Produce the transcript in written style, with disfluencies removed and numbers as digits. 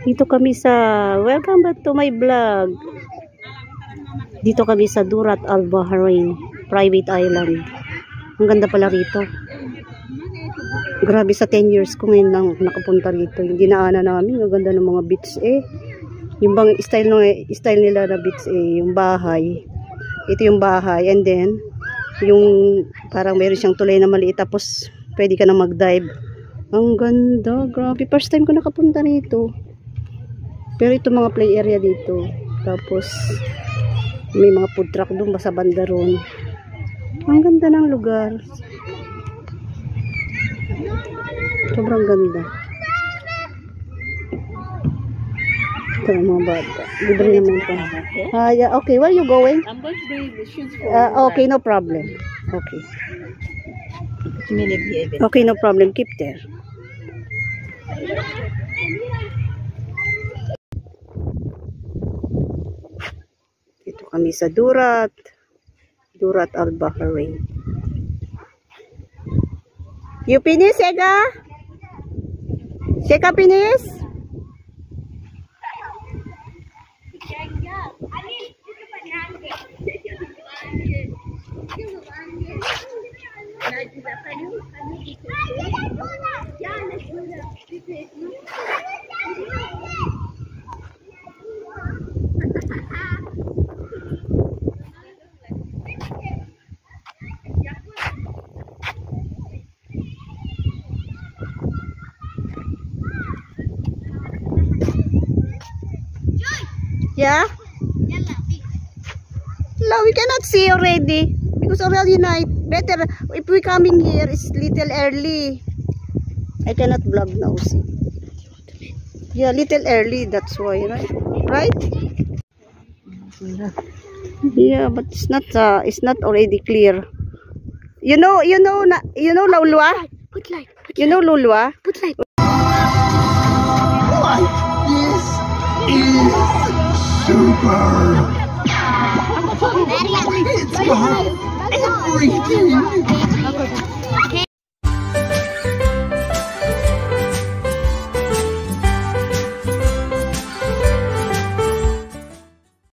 Dito kami sa, welcome back to my vlog. Dito kami sa Durat Al Bahrain Private Island. Ang ganda pala rito. Grabe, sa 10 years ko ngayon lang nakapunta rito. Yung dinaanan namin, ang ganda ng mga beach eh. Yung bang style nila na beach eh, yung bahay. Ito yung bahay, and then yung parang meron siyang tulay na maliit, tapos pwede ka na mag-dive. Ang ganda, grabe. First time ko nakapunta rito. Pero ito mga play area dito. Tapos may mga food truck doon sa banda ron. Ang ganda ng lugar. Sobrang ganda. Ito ang mga bata. Libre naman pa. Yeah, okay, where are you going? I'm going to bring the shoes for okay, no problem. Okay. you. Okay, no problem. Keep there. Dito kami sa Durat Al Bahrain. You finish, Sega? Sega finish? Yeah? No, we cannot see already because already night. Better if we coming here, it's little early. I cannot vlog now. See? Yeah, little early. That's why, right? Right? Yeah, but it's not already clear. You know, Lulwa. Put light. You know Lulwa. Put light. This is super. It's got everything.